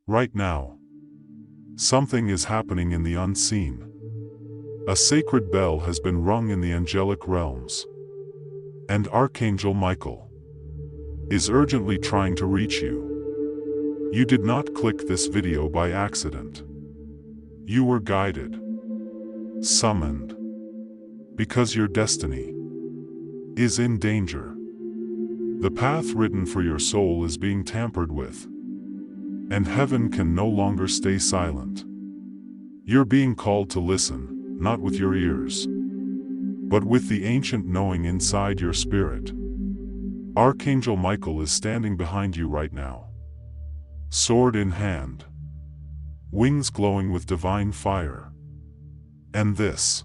Right now, something is happening in the unseen. A sacred bell has been rung in the angelic realms. And Archangel Michael is urgently trying to reach you. You did not click this video by accident. You were guided, summoned, because your destiny is in danger. The path written for your soul is being tampered with, and heaven can no longer stay silent. You're being called to listen, not with your ears, but with the ancient knowing inside your spirit. Archangel Michael is standing behind you right now, sword in hand, wings glowing with divine fire. And this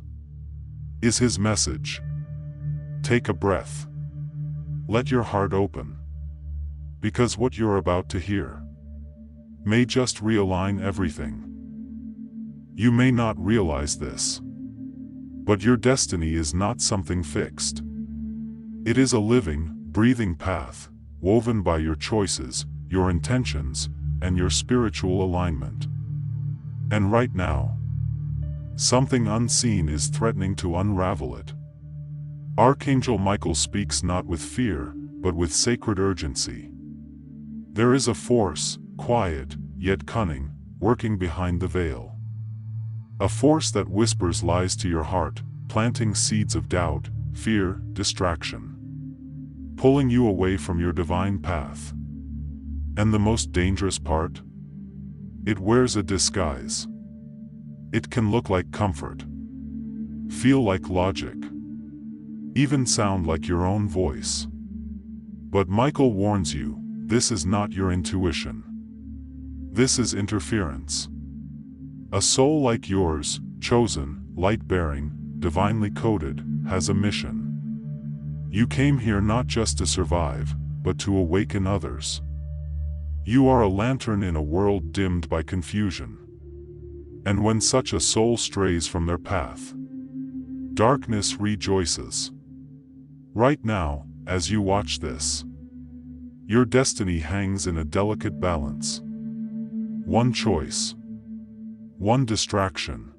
is his message. Take a breath. Let your heart open, because what you're about to hear may just realign everything. You may not realize this, but your destiny is not something fixed. It is a living, breathing path, woven by your choices, your intentions, and your spiritual alignment. And right now, something unseen is threatening to unravel it. Archangel Michael speaks not with fear, but with sacred urgency. There is a force, quiet, yet cunning, working behind the veil. A force that whispers lies to your heart, planting seeds of doubt, fear, distraction, pulling you away from your divine path. And the most dangerous part? It wears a disguise. It can look like comfort, feel like logic, even sound like your own voice. But Michael warns you, this is not your intuition. This is interference. A soul like yours, chosen, light-bearing, divinely coded, has a mission. You came here not just to survive, but to awaken others. You are a lantern in a world dimmed by confusion. And when such a soul strays from their path, darkness rejoices. Right now, as you watch this, your destiny hangs in a delicate balance. One choice, one distraction,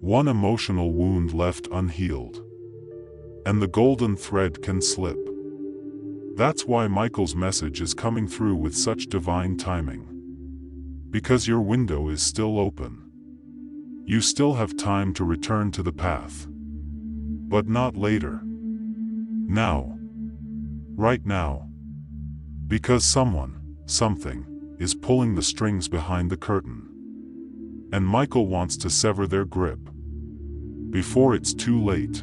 one emotional wound left unhealed, and the golden thread can slip. That's why Michael's message is coming through with such divine timing. Because your window is still open. You still have time to return to the path. But not later. Now. Right now. Because someone, something, is pulling the strings behind the curtain. And Michael wants to sever their grip before it's too late.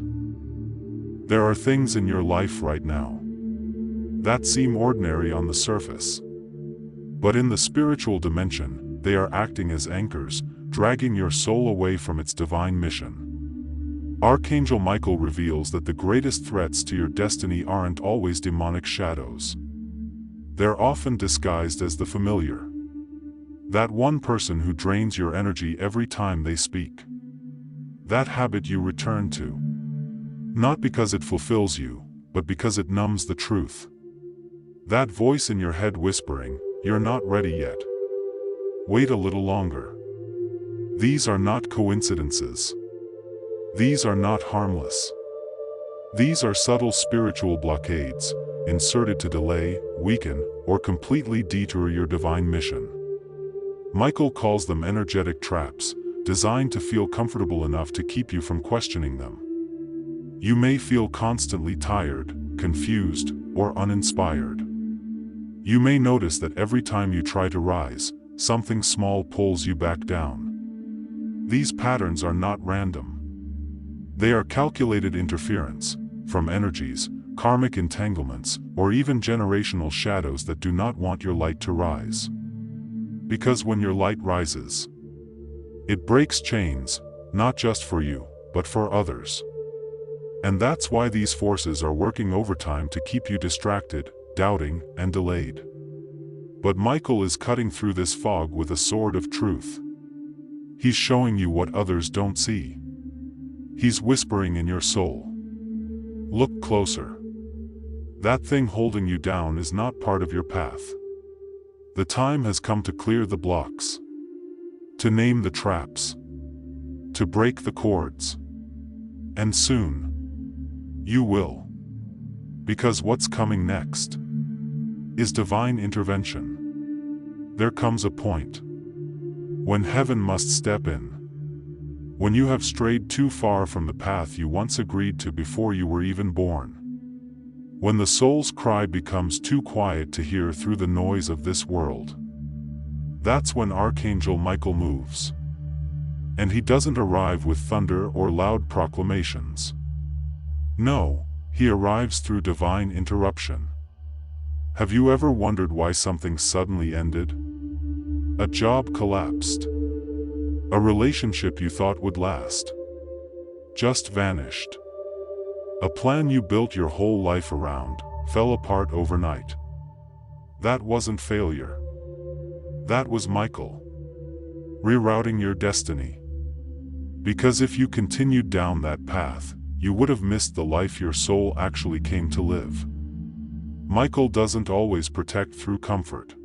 There are things in your life right now that seem ordinary on the surface, but in the spiritual dimension, they are acting as anchors, dragging your soul away from its divine mission. Archangel Michael reveals that the greatest threats to your destiny aren't always demonic shadows. They're often disguised as the familiar. That one person who drains your energy every time they speak. That habit you return to. Not because it fulfills you, but because it numbs the truth. That voice in your head whispering, "You're not ready yet. Wait a little longer." These are not coincidences. These are not harmless. These are subtle spiritual blockades, inserted to delay, weaken, or completely detour your divine mission. Michael calls them energetic traps, designed to feel comfortable enough to keep you from questioning them. You may feel constantly tired, confused, or uninspired. You may notice that every time you try to rise, something small pulls you back down. These patterns are not random. They are calculated interference, from energies, karmic entanglements, or even generational shadows that do not want your light to rise. Because when your light rises, it breaks chains, not just for you, but for others. And that's why these forces are working overtime to keep you distracted, doubting, and delayed. But Michael is cutting through this fog with a sword of truth. He's showing you what others don't see. He's whispering in your soul. Look closer. That thing holding you down is not part of your path. The time has come to clear the blocks, to name the traps, to break the cords. And soon, you will. Because what's coming next is divine intervention. There comes a point when heaven must step in. When you have strayed too far from the path you once agreed to before you were even born. When the soul's cry becomes too quiet to hear through the noise of this world. That's when Archangel Michael moves. And he doesn't arrive with thunder or loud proclamations. No, he arrives through divine interruption. Have you ever wondered why something suddenly ended? A job collapsed. A relationship you thought would last just vanished. A plan you built your whole life around fell apart overnight. That wasn't failure. That was Michael rerouting your destiny. Because if you continued down that path, you would have missed the life your soul actually came to live. Michael doesn't always protect through comfort.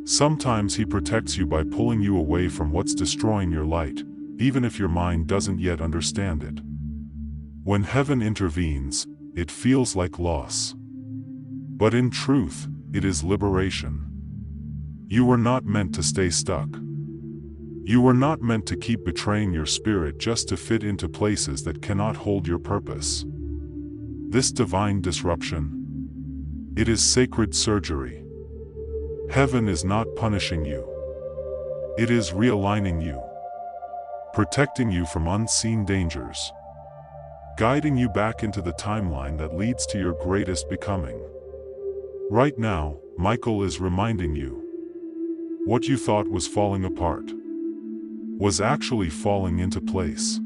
Sometimes he protects you by pulling you away from what's destroying your light, even if your mind doesn't yet understand it. When heaven intervenes, it feels like loss. But in truth, it is liberation. You were not meant to stay stuck. You were not meant to keep betraying your spirit just to fit into places that cannot hold your purpose. This divine disruption, it is sacred surgery. Heaven is not punishing you. It is realigning you, protecting you from unseen dangers, guiding you back into the timeline that leads to your greatest becoming. Right now, Michael is reminding you, what you thought was falling apart was actually falling into place.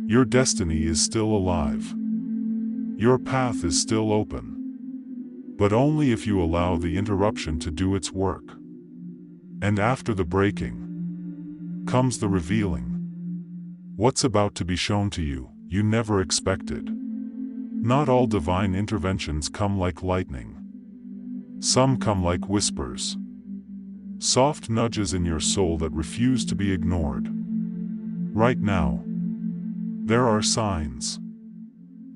Your destiny is still alive. Your path is still open. But only if you allow the interruption to do its work. And after the breaking comes the revealing. What's about to be shown to you, you never expected. Not all divine interventions come like lightning. Some come like whispers. Soft nudges in your soul that refuse to be ignored. Right now, there are signs.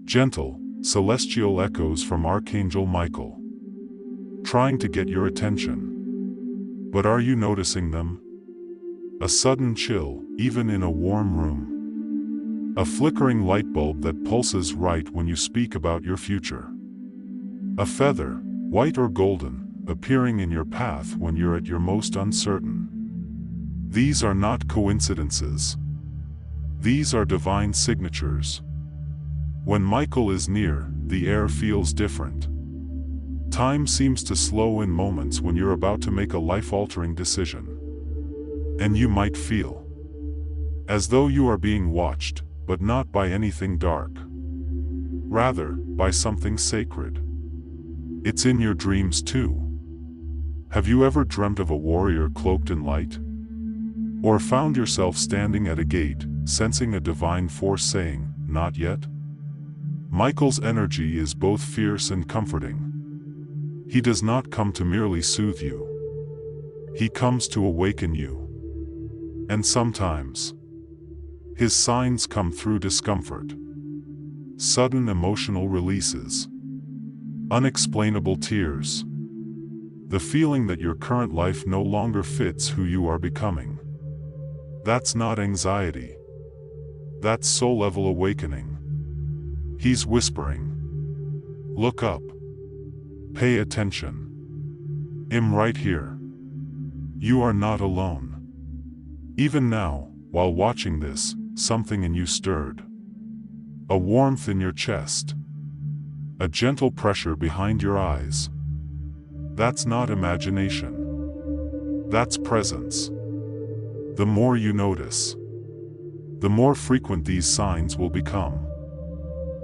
Gentle, celestial echoes from Archangel Michael, trying to get your attention. But are you noticing them? A sudden chill, even in a warm room. A flickering light bulb that pulses right when you speak about your future. A feather, white or golden, appearing in your path when you're at your most uncertain. These are not coincidences. These are divine signatures. When Michael is near, the air feels different. Time seems to slow in moments when you're about to make a life-altering decision. And you might feel as though you are being watched, but not by anything dark. Rather, by something sacred. It's in your dreams too. Have you ever dreamt of a warrior cloaked in light? Or found yourself standing at a gate, sensing a divine force saying, "Not yet"? Michael's energy is both fierce and comforting. He does not come to merely soothe you. He comes to awaken you. And sometimes, his signs come through discomfort. Sudden emotional releases. Unexplainable tears. The feeling that your current life no longer fits who you are becoming. That's not anxiety. That's soul-level awakening. He's whispering. Look up. Pay attention. I'm right here. You are not alone. Even now, while watching this, something in you stirred. A warmth in your chest. A gentle pressure behind your eyes. That's not imagination. That's presence. The more you notice, the more frequent these signs will become.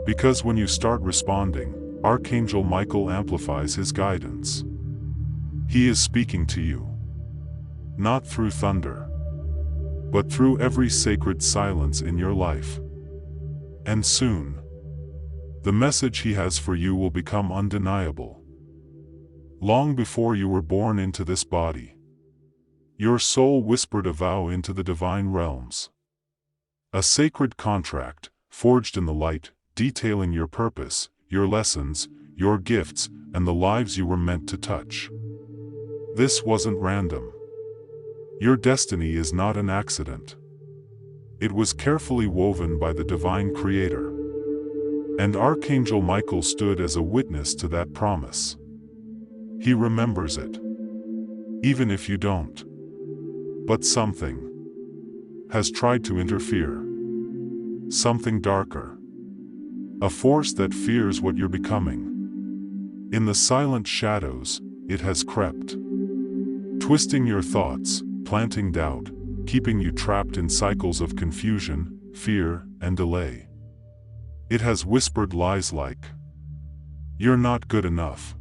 Because when you start responding, Archangel Michael amplifies his guidance. He is speaking to you. Not through thunder, but through every sacred silence in your life. And soon, the message he has for you will become undeniable. Long before you were born into this body, your soul whispered a vow into the divine realms. A sacred contract, forged in the light, detailing your purpose, your lessons, your gifts, and the lives you were meant to touch. This wasn't random. Your destiny is not an accident. It was carefully woven by the divine creator. And Archangel Michael stood as a witness to that promise. He remembers it. Even if you don't. But something has tried to interfere. Something darker. A force that fears what you're becoming. In the silent shadows, it has crept. Twisting your thoughts, planting doubt, keeping you trapped in cycles of confusion, fear, and delay. It has whispered lies like, "You're not good enough.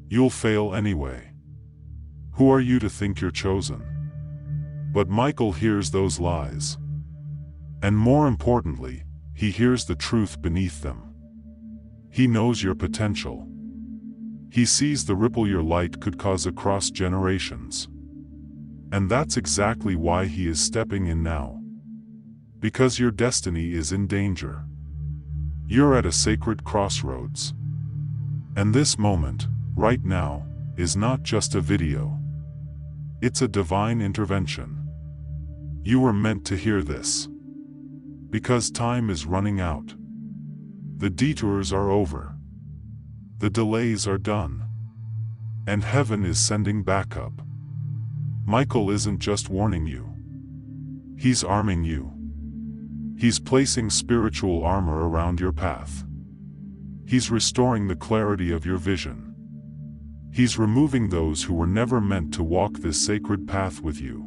You'll fail anyway. Who are you to think you're chosen?" But Michael hears those lies. And more importantly, he hears the truth beneath them. He knows your potential. He sees the ripple your light could cause across generations. And that's exactly why he is stepping in now. Because your destiny is in danger. You're at a sacred crossroads. And this moment, right now, is not just a video. It's a divine intervention. You were meant to hear this. Because time is running out. The detours are over. The delays are done. And heaven is sending backup. Michael isn't just warning you. He's arming you. He's placing spiritual armor around your path. He's restoring the clarity of your vision. He's removing those who were never meant to walk this sacred path with you.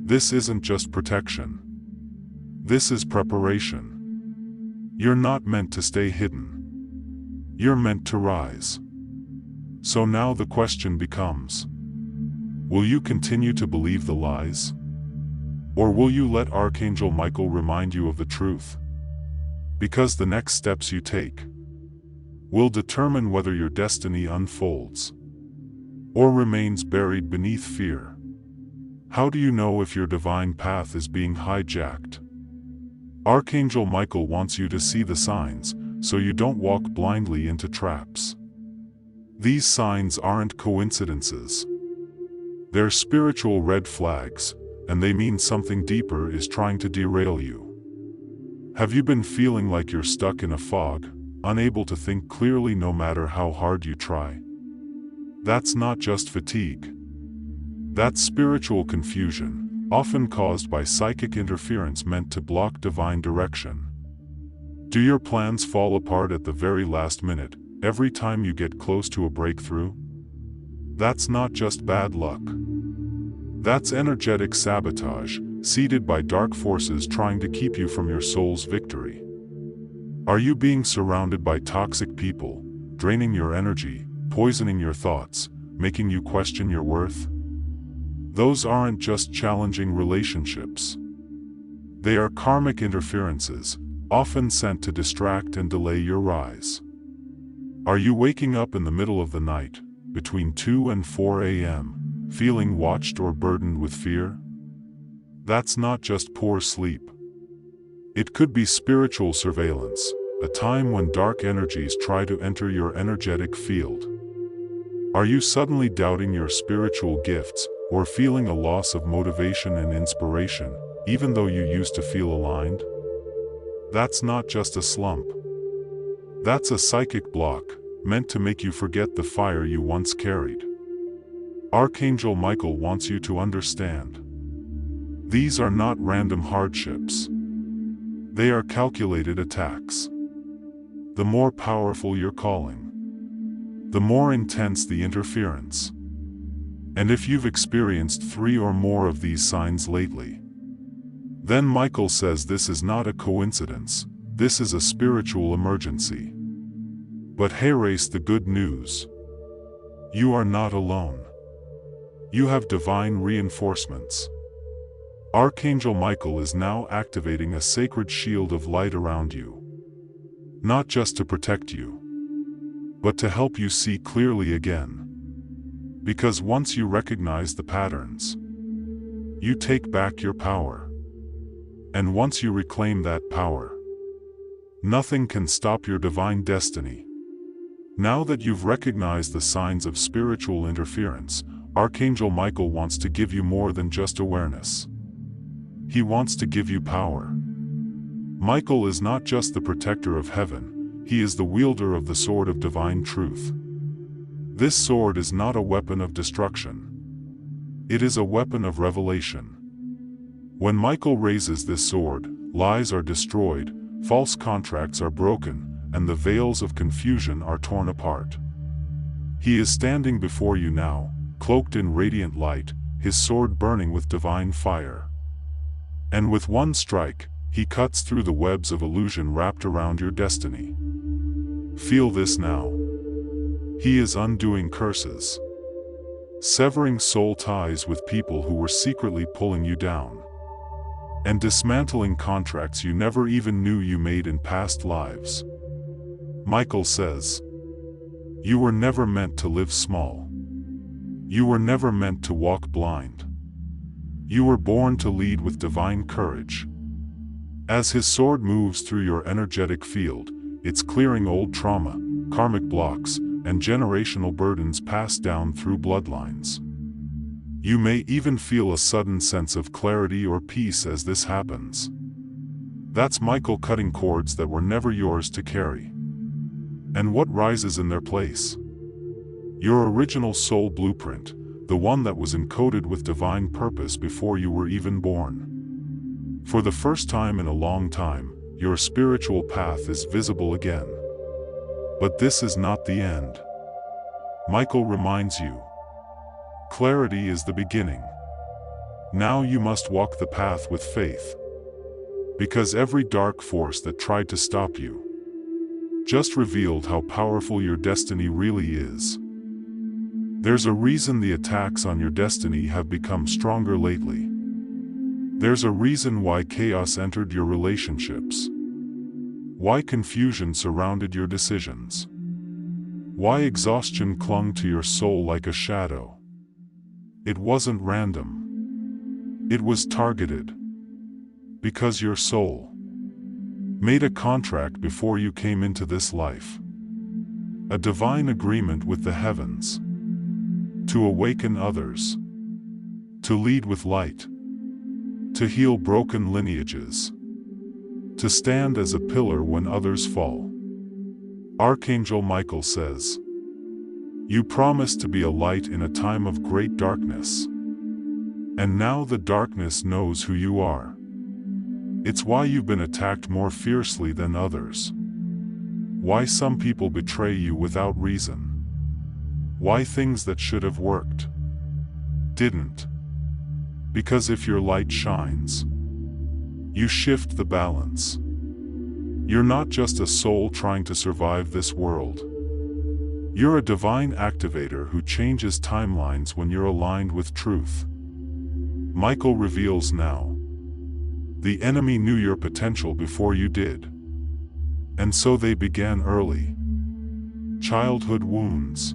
This isn't just protection. This is preparation. You're not meant to stay hidden. You're meant to rise. So now the question becomes, will you continue to believe the lies? Or will you let Archangel Michael remind you of the truth? Because the next steps you take will determine whether your destiny unfolds or remains buried beneath fear. How do you know if your divine path is being hijacked? Archangel Michael wants you to see the signs, so you don't walk blindly into traps. These signs aren't coincidences. They're spiritual red flags, and they mean something deeper is trying to derail you. Have you been feeling like you're stuck in a fog, unable to think clearly no matter how hard you try? That's not just fatigue. That's spiritual confusion, often caused by psychic interference meant to block divine direction. Do your plans fall apart at the very last minute, every time you get close to a breakthrough? That's not just bad luck. That's energetic sabotage, seeded by dark forces trying to keep you from your soul's victory. Are you being surrounded by toxic people, draining your energy, poisoning your thoughts, making you question your worth? Those aren't just challenging relationships. They are karmic interferences, often sent to distract and delay your rise. Are you waking up in the middle of the night, between 2 and 4 a.m., feeling watched or burdened with fear? That's not just poor sleep. It could be spiritual surveillance, a time when dark energies try to enter your energetic field. Are you suddenly doubting your spiritual gifts, or feeling a loss of motivation and inspiration, even though you used to feel aligned? That's not just a slump. That's a psychic block, meant to make you forget the fire you once carried. Archangel Michael wants you to understand. These are not random hardships. They are calculated attacks. The more powerful your calling, the more intense the interference. And if you've experienced 3 or more of these signs lately, then Michael says this is not a coincidence, this is a spiritual emergency. But here's the good news. You are not alone. You have divine reinforcements. Archangel Michael is now activating a sacred shield of light around you. Not just to protect you, but to help you see clearly again. Because once you recognize the patterns, you take back your power. And once you reclaim that power, nothing can stop your divine destiny. Now that you've recognized the signs of spiritual interference, Archangel Michael wants to give you more than just awareness. He wants to give you power. Michael is not just the protector of heaven, he is the wielder of the sword of divine truth. This sword is not a weapon of destruction. It is a weapon of revelation. When Michael raises this sword, lies are destroyed, false contracts are broken, and the veils of confusion are torn apart. He is standing before you now, cloaked in radiant light, his sword burning with divine fire. And with one strike, he cuts through the webs of illusion wrapped around your destiny. Feel this now. He is undoing curses, severing soul ties with people who were secretly pulling you down, and dismantling contracts you never even knew you made in past lives. Michael says, you were never meant to live small. You were never meant to walk blind. You were born to lead with divine courage. As his sword moves through your energetic field, it's clearing old trauma, karmic blocks, and generational burdens passed down through bloodlines. You may even feel a sudden sense of clarity or peace as this happens. That's Michael cutting cords that were never yours to carry. And what rises in their place? Your original soul blueprint, the one that was encoded with divine purpose before you were even born. For the first time in a long time, your spiritual path is visible again. But this is not the end. Michael reminds you, clarity is the beginning. Now you must walk the path with faith. Because every dark force that tried to stop you just revealed how powerful your destiny really is. There's a reason the attacks on your destiny have become stronger lately. There's a reason why chaos entered your relationships. Why confusion surrounded your decisions. Why exhaustion clung to your soul like a shadow. It wasn't random. It was targeted. Because your soul made a contract before you came into this life. A divine agreement with the heavens. To awaken others. To lead with light. To heal broken lineages. To stand as a pillar when others fall. Archangel Michael says, you promised to be a light in a time of great darkness. And now the darkness knows who you are. It's why you've been attacked more fiercely than others. Why some people betray you without reason. Why things that should have worked didn't. Because if your light shines, you shift the balance. You're not just a soul trying to survive this world. You're a divine activator who changes timelines when you're aligned with truth. Michael reveals now, the enemy knew your potential before you did. And so they began early. Childhood wounds.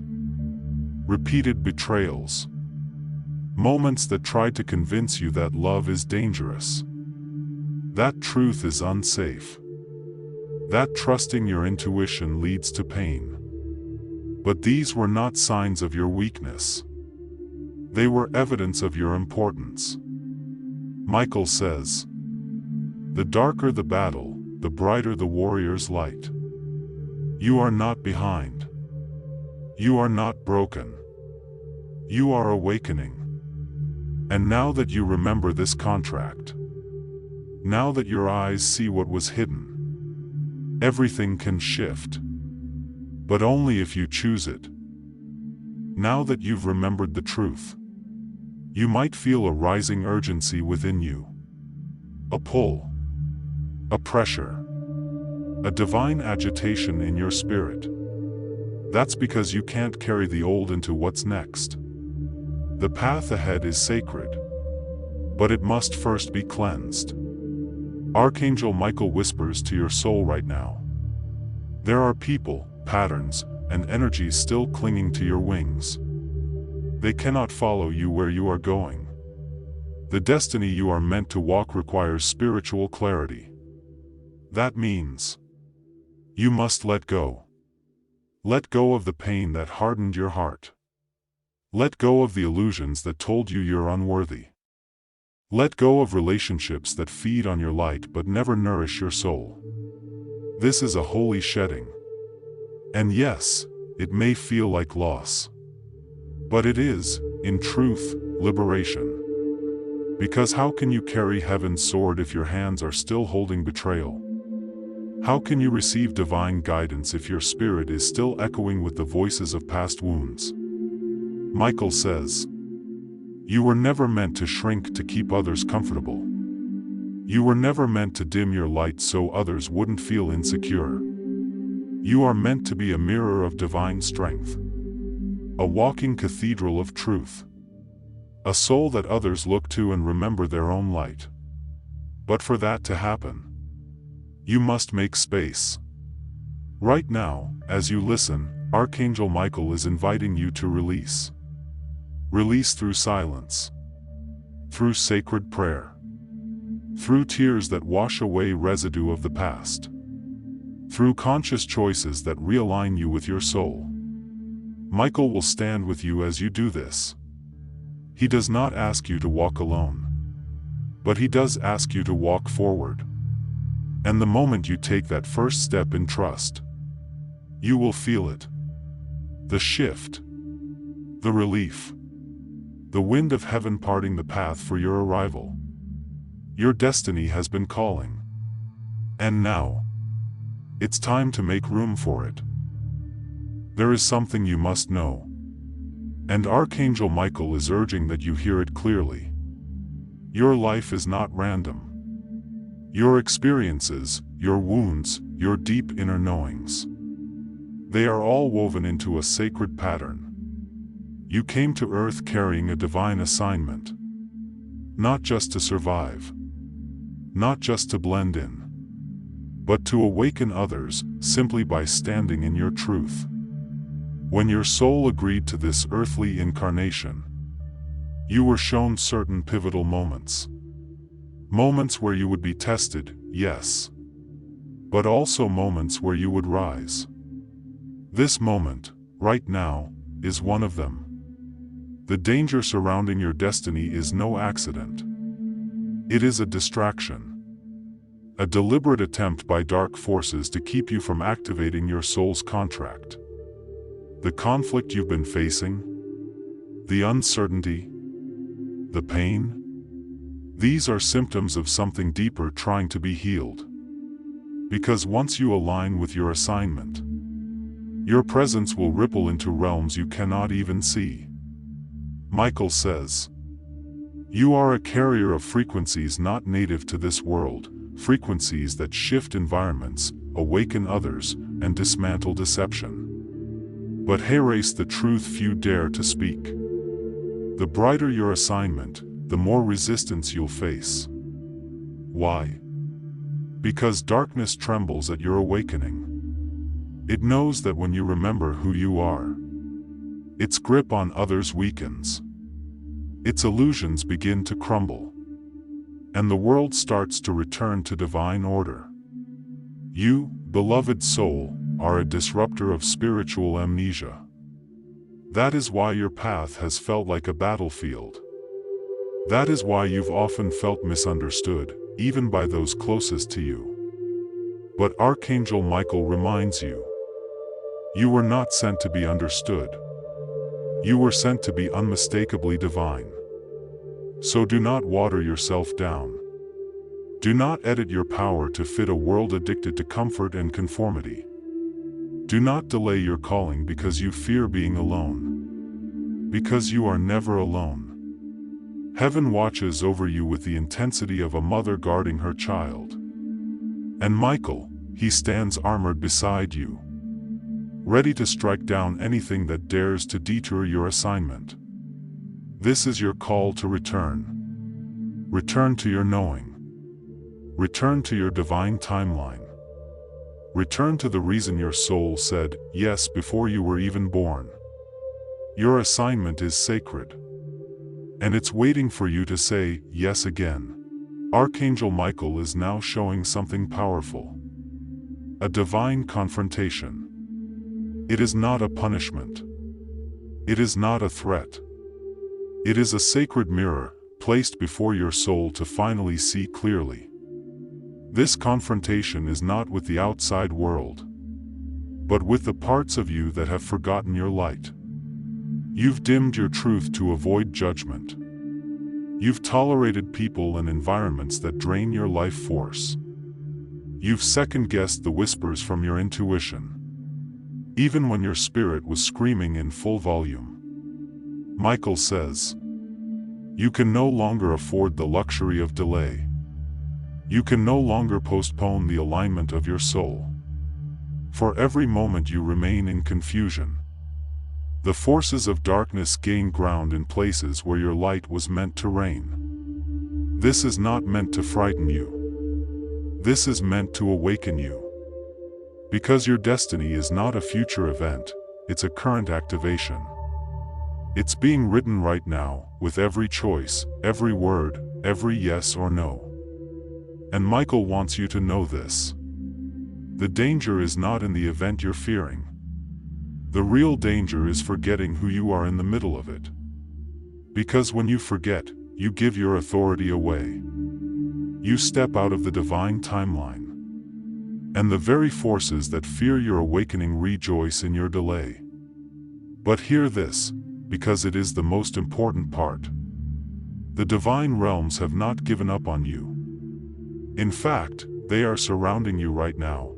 Repeated betrayals. Moments that tried to convince you that love is dangerous. That truth is unsafe. That trusting your intuition leads to pain. But these were not signs of your weakness. They were evidence of your importance. Michael says, the darker the battle, the brighter the warrior's light. You are not behind. You are not broken. You are awakening. And now that you remember this contract, now that your eyes see what was hidden, everything can shift. But only if you choose it. Now that you've remembered the truth, you might feel a rising urgency within you. A pull. A pressure. A divine agitation in your spirit. That's because you can't carry the old into what's next. The path ahead is sacred, but it must first be cleansed. Archangel Michael whispers to your soul right now. There are people, patterns, and energies still clinging to your wings. They cannot follow you where you are going. The destiny you are meant to walk requires spiritual clarity. That means you must let go. Let go of the pain that hardened your heart. Let go of the illusions that told you you're unworthy. Let go of relationships that feed on your light but never nourish your soul. This is a holy shedding. And yes, it may feel like loss. But it is, in truth, liberation. Because how can you carry heaven's sword if your hands are still holding betrayal? How can you receive divine guidance if your spirit is still echoing with the voices of past wounds? Michael says, you were never meant to shrink to keep others comfortable. You were never meant to dim your light so others wouldn't feel insecure. You are meant to be a mirror of divine strength. A walking cathedral of truth. A soul that others look to and remember their own light. But for that to happen, you must make space. Right now, as you listen, Archangel Michael is inviting you to release. Release through silence. Through sacred prayer. Through tears that wash away residue of the past. Through conscious choices that realign you with your soul. Michael will stand with you as you do this. He does not ask you to walk alone. But he does ask you to walk forward. And the moment you take that first step in trust, you will feel it. The shift. The relief. The wind of heaven parting the path for your arrival. Your destiny has been calling. And now, it's time to make room for it. There is something you must know. And Archangel Michael is urging that you hear it clearly. Your life is not random. Your experiences, your wounds, your deep inner knowings. They are all woven into a sacred pattern. You came to Earth carrying a divine assignment. Not just to survive. Not just to blend in. But to awaken others, simply by standing in your truth. When your soul agreed to this earthly incarnation, you were shown certain pivotal moments. Moments where you would be tested, yes. But also moments where you would rise. This moment, right now, is one of them. The danger surrounding your destiny is no accident. It is a distraction. A deliberate attempt by dark forces to keep you from activating your soul's contract. The conflict you've been facing, the uncertainty, the pain, these are symptoms of something deeper trying to be healed. Because once you align with your assignment, your presence will ripple into realms you cannot even see. Michael says, you are a carrier of frequencies not native to this world, frequencies that shift environments, awaken others, and dismantle deception. But erase the truth few dare to speak. The brighter your assignment, the more resistance you'll face. Why? Because darkness trembles at your awakening. It knows that when you remember who you are, its grip on others weakens. Its illusions begin to crumble. And the world starts to return to divine order. You, beloved soul, are a disruptor of spiritual amnesia. That is why your path has felt like a battlefield. That is why you've often felt misunderstood, even by those closest to you. But Archangel Michael reminds you, you were not sent to be understood. You were sent to be unmistakably divine. So do not water yourself down. Do not edit your power to fit a world addicted to comfort and conformity. Do not delay your calling because you fear being alone. Because you are never alone. Heaven watches over you with the intensity of a mother guarding her child. And Michael, he stands armored beside you, ready to strike down anything that dares to detour your assignment. This is your call to return. Return to your knowing. Return to your divine timeline. Return to the reason your soul said yes before you were even born. Your assignment is sacred, and it's waiting for you to say yes again. Archangel Michael is now showing something powerful. A divine confrontation. It is not a punishment. It is not a threat. It is a sacred mirror, placed before your soul to finally see clearly. This confrontation is not with the outside world, but with the parts of you that have forgotten your light. You've dimmed your truth to avoid judgment. You've tolerated people and environments that drain your life force. You've second-guessed the whispers from your intuition, even when your spirit was screaming in full volume. Michael says, you can no longer afford the luxury of delay. You can no longer postpone the alignment of your soul. For every moment you remain in confusion, the forces of darkness gain ground in places where your light was meant to reign. This is not meant to frighten you. This is meant to awaken you. Because your destiny is not a future event, it's a current activation. It's being written right now, with every choice, every word, every yes or no. And Michael wants you to know this. The danger is not in the event you're fearing. The real danger is forgetting who you are in the middle of it. Because when you forget, you give your authority away. You step out of the divine timeline. And the very forces that fear your awakening rejoice in your delay. But hear this, because it is the most important part. The divine realms have not given up on you. In fact, they are surrounding you right now,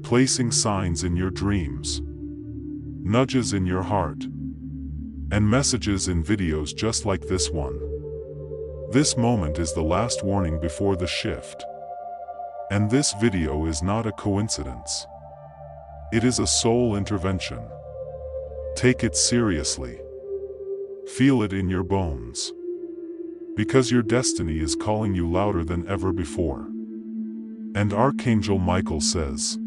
placing signs in your dreams, nudges in your heart, and messages in videos just like this one. This moment is the last warning before the shift. And this video is not a coincidence. It is a soul intervention. Take it seriously. Feel it in your bones. Because your destiny is calling you louder than ever before. And Archangel Michael says,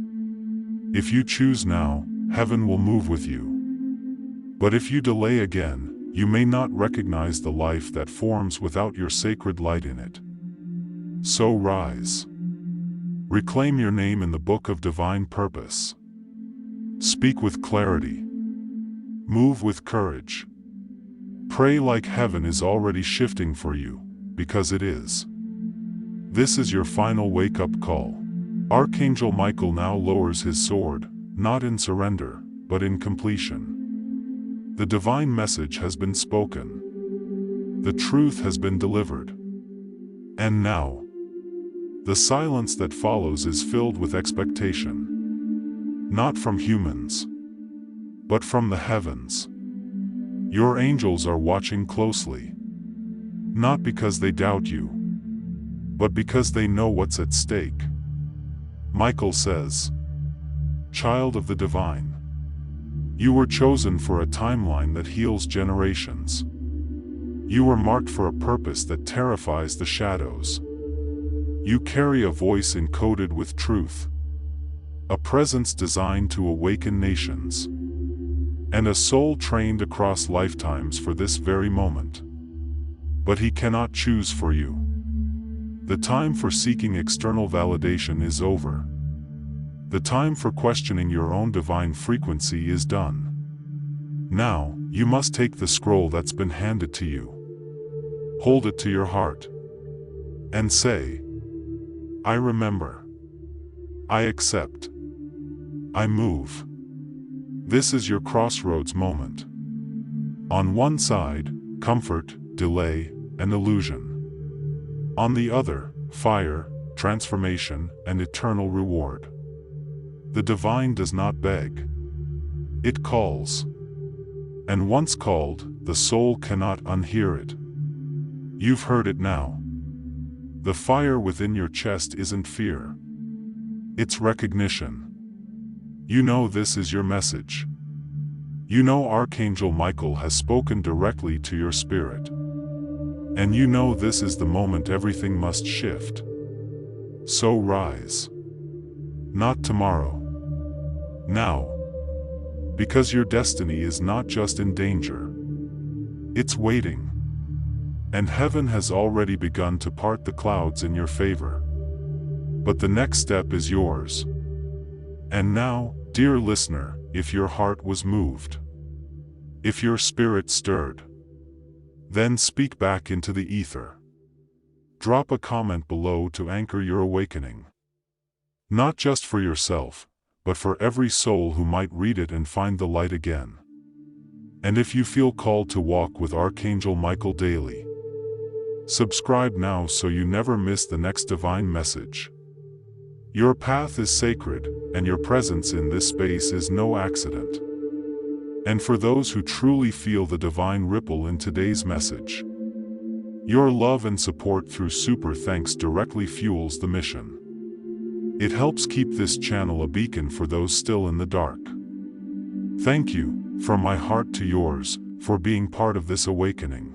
if you choose now, heaven will move with you. But if you delay again, you may not recognize the life that forms without your sacred light in it. So rise. Reclaim your name in the book of divine purpose. Speak with clarity. Move with courage. Pray like heaven is already shifting for you, because it is. This is your final wake-up call. Archangel Michael now lowers his sword, not in surrender, but in completion. The divine message has been spoken. The truth has been delivered. And now, the silence that follows is filled with expectation. Not from humans, but from the heavens. Your angels are watching closely. Not because they doubt you, but because they know what's at stake. Michael says, child of the divine, you were chosen for a timeline that heals generations. You were marked for a purpose that terrifies the shadows. You carry a voice encoded with truth, a presence designed to awaken nations, and a soul trained across lifetimes for this very moment. But he cannot choose for you. The time for seeking external validation is over. The time for questioning your own divine frequency is done. Now, you must take the scroll that's been handed to you. Hold it to your heart. And say, I remember. I accept. I move. This is your crossroads moment. On one side, comfort, delay, and illusion. On the other, fire, transformation, and eternal reward. The divine does not beg. It calls. And once called, the soul cannot unhear it. You've heard it now. The fire within your chest isn't fear. It's recognition. You know this is your message. You know Archangel Michael has spoken directly to your spirit. And you know this is the moment everything must shift. So rise. Not tomorrow. Now. Because your destiny is not just in danger. It's waiting. And heaven has already begun to part the clouds in your favor. But the next step is yours. And now, dear listener, if your heart was moved, if your spirit stirred, then speak back into the ether. Drop a comment below to anchor your awakening. Not just for yourself, but for every soul who might read it and find the light again. And if you feel called to walk with Archangel Michael daily, subscribe now so you never miss the next divine message. Your path is sacred, and your presence in this space is no accident. And for those who truly feel the divine ripple in today's message, your love and support through super thanks directly fuels the mission. It helps keep this channel a beacon for those still in the dark. Thank you, from my heart to yours, for being part of this awakening.